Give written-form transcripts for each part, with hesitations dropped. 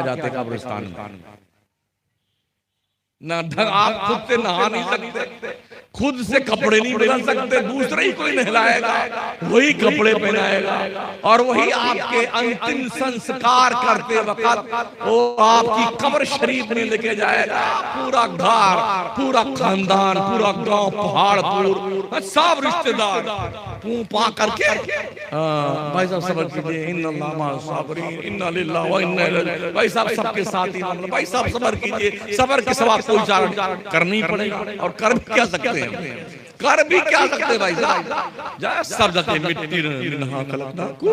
जाते कब्रिस्तान में। ना आप खुद से नहा नहीं सकते, खुद से कपड़े नहीं बदल सकते, दूसरे ही कोई नहलाएगा, वही कपड़े पहनाएगा और वही आपके अंतिम संस्कार करते वक्त वो आपकी कब्र शरीफ में लेके जाएगा। पूरा घर, पूरा खानदान, पूरा गांव, पहाड़पुर, सब रिश्तेदार पूं पा करके भाई साहब सब्र कीजिए, इन्नल्लाह मअस साबिरीन, इन्ना लिल्लाहि व इन्ना इलैहि, भाई साहब सबके साथ ही मामला, भाई साहब सब्र कीजिए, सब्र के सवाब कोई उच्चारण करनी पड़ेगा। और कर भी क्या सकते हैं, कर भी क्या सकते हैं भाई साहब, जा सब जाते मिट्टी नहा खलकना को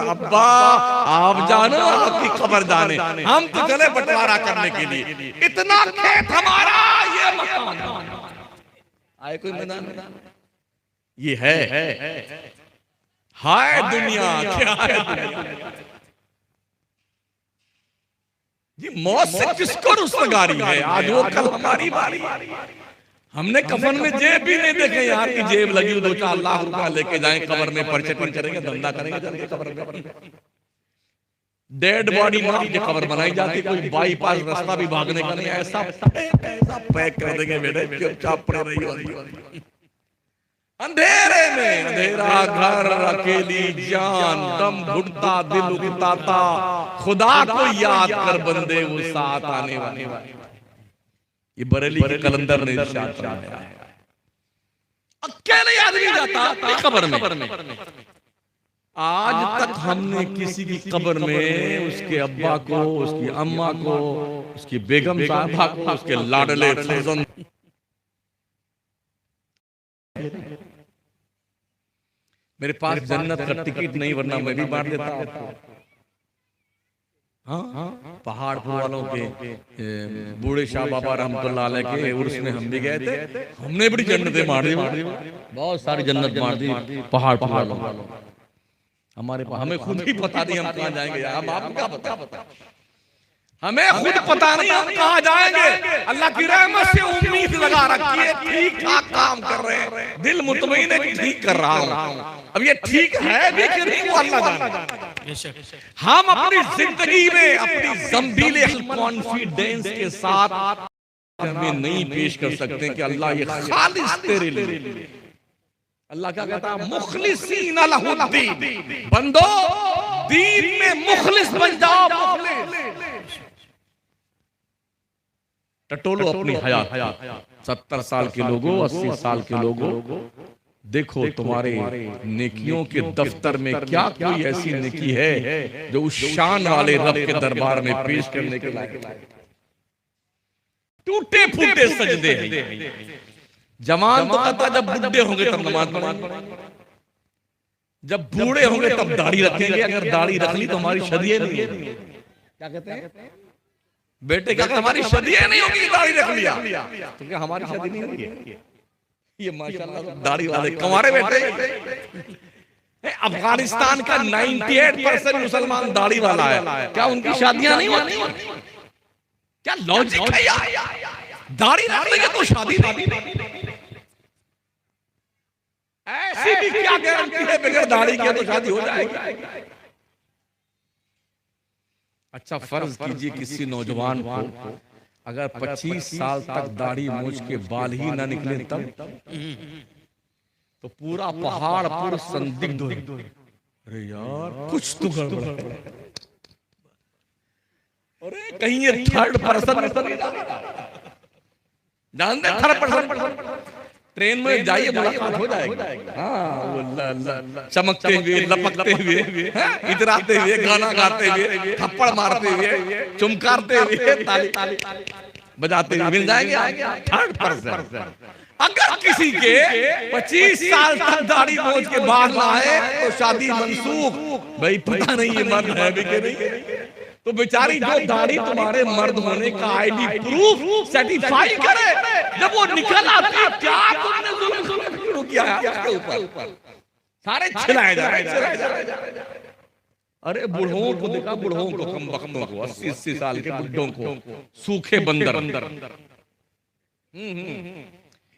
अब्बा आप जानो आपकी खबर जाने, हम तो चले बंटवारा करने के लिए, इतना खेत हमारा, ये मकान आए कोई मैदान, ये है हाय दुनिया, क्या है दुनिया। ये मौत से किसको रुस्तगारी है, आज वो कल हमारी बारी। हमने कफन में जेब भी नहीं देखे, यार की जेब लगी 2-4 लाख रुपया लेके जाएं, कब्र में पर्चेटिंग करेंगे, धंधा करेंगे, जाके कब्र में डेड बॉडी नाप के कब्र बनाई जाती, कोई बाईपास रास्ता भी भागने का नहीं, ऐसा पैक कर देंगे बेटे, चुपचाप पड़े रही। अंधेरे में अंधेरा घर, अकेली जान, दम घुटता, दिल उगताता, खुदा को याद कर बंदे वो साथ आने वाले। ये बरेली के कलंदर ने इरशाद फरमाया है, अकेले आदमी जाता कब्र में। आज तक हमने किसी की कब्र में उसके अब्बा को, उसकी अम्मा को, उसकी बेगम साहबा को, उसके लाडले फर्जंद, मेरे पास जन्नत का टिकट नहीं वरना मैं भी बांट देता आपको। हाँ, पहाड़ वालों के बूढ़े शाह बाबा रहमतुल्लाह अलैह के उर्स में हम भी गए थे, हमने बड़ी जन्नतें मार दी, बहुत सारी जन्नत मार दी पहाड़ वालों। हमारे पास हमें खुद ही पता नहीं हम कहाँ जाएंगे, हम आपको क्या पता, हमें खुद पता नहीं हम कहाँ जाएंगे। अल्लाह की रहमत से उम्मीद लगा रखी है, ठीक ठाक काम कर रहे हैं, दिल मुतमईन है कि ठीक कर रहा हूँ। अब ये ठीक है भी कि नहीं वो अल्लाह जाने। हम अपनी जिंदगी में अपनी ज़ंबीले कॉन्फिडेंस के साथ हमें नहीं पेश कर सकते कि अल्लाह ये खालिस तेरे लिए। अल्लाह क्या कहता है, मुखलिसीन लहुद्दीन, बंदो दीन में मुखलिस बन जाओ, मुखलिस। टटोलो अपनी हयात, 70 साल के लोगों, 80 साल के लोगों, देखो तुम्हारे नेकियों के दफ्तर में क्या कोई ऐसी नेकी है जो उस शान वाले रब के दरबार में पेश करने के लायक। टूटे फूटे सजदे हैं। जवान तो कहता जब बुढ़े होंगे तब नमाज पढ़ेंगे, जब बूढ़े होंगे तब दाढ़ी रखेंगे, अगर दाढ़ी रख ली तो हमारी शादी नहीं है। क्या कहते हैं बेटे, क्या हमारी शादी नहीं होगी, दाढ़ी रख लिया तो क्या हमारी शादी नहीं होगी। ये माशाल्लाह दाढ़ी वाले कमारे बेटे। अफगानिस्तान का 98% मुसलमान दाढ़ी वाला है, क्या उनकी शादियां नहीं होती? क्या लॉजिक है यार, दाढ़ी रख लेंगे तो शादी नहीं। ऐसी भी क्या गारंटी है बगैर दाढ़ी के तो शादी हो जाएगी। अच्छा फर्ज कीजिए किसी नौजवान को अगर 25 साल तक दाढ़ी मूछ के बाल ही ना निकले तब तो पूरा पहाड़ पूरा संदिग्ध। अरे यार कुछ तो गड़बड़ है, अरे कहीं ये थर्ड पर्सन जानते, थर्ड पर्सन ट्रेन में जाइए मुलाकात हो जाएगी। हाँ, चमकते हुए, लपकते हुए, इतराते हुए, गाना गाते हुए, थप्पड़ मारते हुए, चुमकारते हुए, ताली बजाते हुए मिल जाएंगे। थर्ड पर्सन अगर किसी के 25 साल तक दाढ़ी मूंछ के बाल ना आए तो शादी मनसूख। भाई पता नहीं ये मर्द है भी कि नहीं, तो बेचारी जो दाढ़ी तुम्हारे मर्द होने का आईडी प्रूफ सर्टिफाई करे, जब वो निकल आती है क्या तुमने जुल्म शुरू किया है उसके ऊपर, सारे छिलाए जा रहे। अरे बुढ़ों को देखा, बुढ़ों को, कम बख्तों को, 80-80 साल के बुढ़ों को, सूखे बंदर,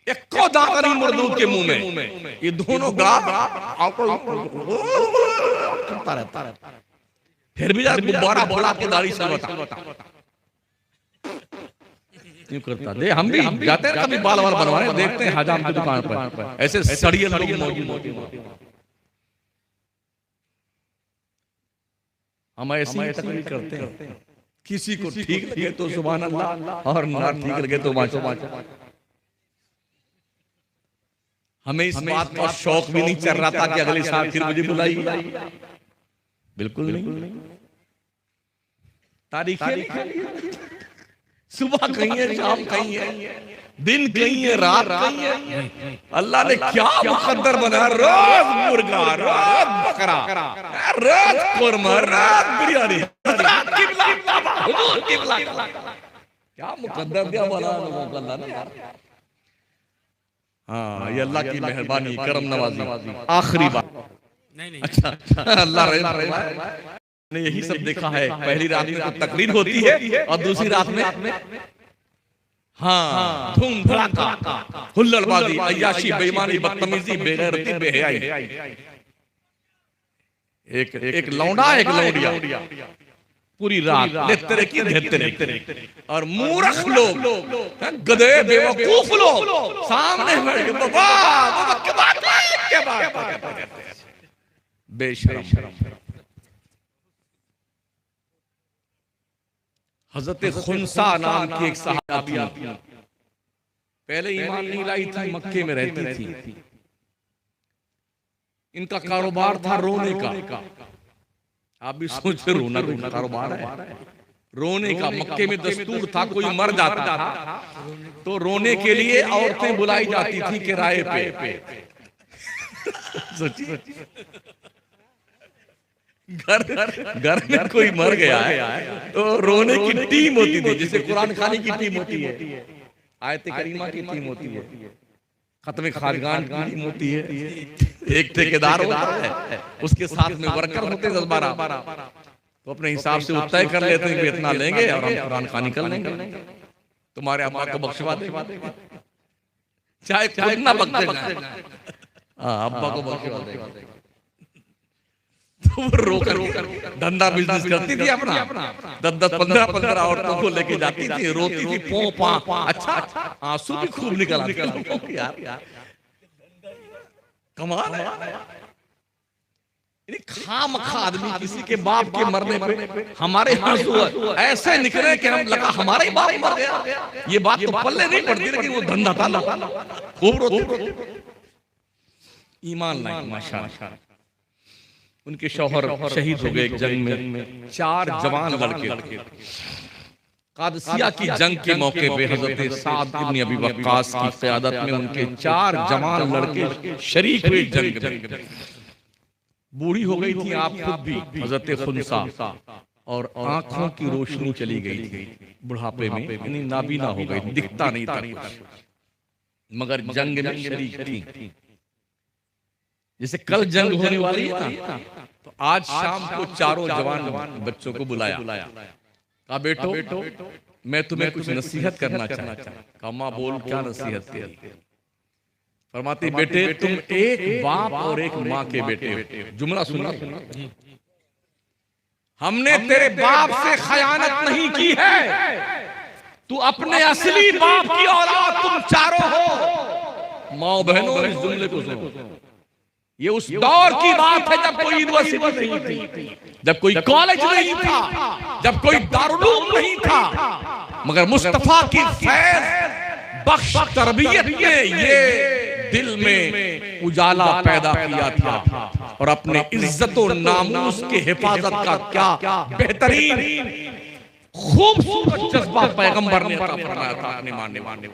एक दाग नहीं मर्दूद के मुंह में, ये दोनों गाल रहता फिर भी यार गुब्बारा फोड़ा के दाढ़ी से बता क्यों करता दे। हम भी जाते हैं कभी बाल वाल बनवाने, देखते हैं हजाम की दुकान पर ऐसे सड़ियल लोग मौजूद होते हैं। हम ऐसे ही तकलीफ करते हैं, किसी को ठीक लगे तो सुभान अल्लाह और ना ठीक लगे तो माशा। हमें इस बात का शौक भी नहीं चल रहा था कि अगले साल फिर मुझे बुलाइए, बिल्कुल नहीं। तारीखें सुबह कहीं है, शाम कहीं है, दिन कहीं है, रात कहीं है। अल्लाह ने क्या मुकद्दर बनाया, रोज मुर्गा, रोज बकरा, रोज कुरमा, रोज बिरयानी, क्या मुकद्दर दिया बना लोगों को अल्लाह ने। हाँ, ये अल्लाह की मेहरबानी, करम नवाजी। आखिरी बात, अच्छा अल्लाह रहीम ने यही सब देखा है। पहली रात में तो तकरीर होती है और दूसरी रात में हाँ धूम धड़ाका, हुल्लड़बाजी, अय्याशी, बेईमानी, बदतमीजी, बेगैरती, बेहयाई। एक लौंडा एक लौंडिया पूरी रात लेते रहे और मूर्ख लोग, गधे, बेवकूफ लोग सामने बेशरम। हजरत खुनसा नाम की एक सहाबिया पहले ईमान नहीं लाई थी, मक्के में रहती थी। इनका कारोबार था रोने का। आप भी सोचे रोना का कारोबार है, रोने का। मक्के में दस्तूर था, कोई मर जाता था तो रोने के लिए औरतें बुलाई जाती थी किराए पे। सोचिए घर में कोई मर गया है तो रोने की टीम होती थी, जैसे कुरान खानी की टीम होती है, आयत करीमा की टीम होती है, खत्म खानगान की टीम होती है, एक ठेकेदार होता है, उसके साथ में वर्कर होते 10-12, तो अपने हिसाब से वो तय कर लेते हैं कि इतना लेंगे और हम कुरान खानी कर लेंगे, तुम्हारे अम्मा को बख्शवा देंगे, चाहे खुद ना बख्शे, अब्बा को बख्शवा देंगे। तो वो रोकर धंधा बिजनेस करती थी अपना, 10-15 औरतों को लेके जाती थी, रोती थी पो पा। अच्छा आंसू भी खूब निकल आते यार, कमाल है। खामखा आदमी किसी के बाप के मरने पे हमारे आंसू ऐसे निकले कि हम लगा हमारा ही बाप मर गया। ये बात तो पल्ले नहीं पड़ती, लेकिन वो धंधा था, खूब रोते। ईमान लाए माशाअल्लाह। उनके शौहर शहीद हो गए जंग में। 4 जवान लड़के कादसिया की जंग के मौके पे हजरत साद इब्न अबी वक्कास की क़यादत में उनके 4 जवान लड़के शरीक हुए जंग में। बूढ़ी हो गई थी आप खुद भी हजरत खुनसा, और आंखों की रोशनी चली गई थी बुढ़ापे में, यानी नाबीना हो गई, दिखता नहीं था, मगर जंग में शरीक थी। जैसे कल जंग होने वाली है ना, तो आज शाम को 4 जवान बच्चों को बुलाया, कहा बेटो मैं तुम्हें कुछ नसीहत करना चाहता हूं। कहा मां बोल, क्या नसीहत करी? फरमाती बेटे तुम एक बाप और एक माँ के बेटे हो। जुमला सुना, हमने तेरे बाप से खयानत नहीं की है, तू अपने असली बाप की औलाद तुम चारों हो। माओ बहनों इस जुमले को सुनो, ये उस दौर की बात है जब कोई यूनिवर्सिटी नहीं थी, जब कोई कॉलेज नहीं था, जब कोई दारुल नहीं था, मगर मुस्तफा की फैज़ बख्श तरबियत ने ये दिल में उजाला पैदा किया था, और अपने इज्जत और नामूस के हिफाजत का क्या बेहतरीन खूबसूरत जज्बा पैगंबर ने फरमाया था अपने मानने वाले।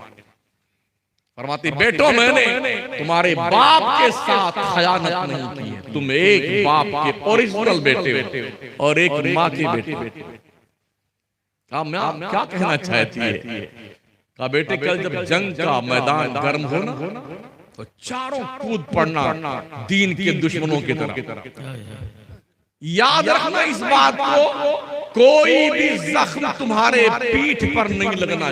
फरमाती बेटो मैंने तुम्हारे बाप के साथ खयानत नहीं की है, तुम एक बाप के ओरिजिनल बेटे हो और एक माँ के बेटे हो। क्या कहना चाहती है? कहा बेटे कल जब जंग का मैदान गर्म हो ना, तो चारों कूद पड़ना दीन के दुश्मनों की तरफ। याद रखना इस बात को, कोई भी जख्म तुम्हारे पीठ पर नहीं लगना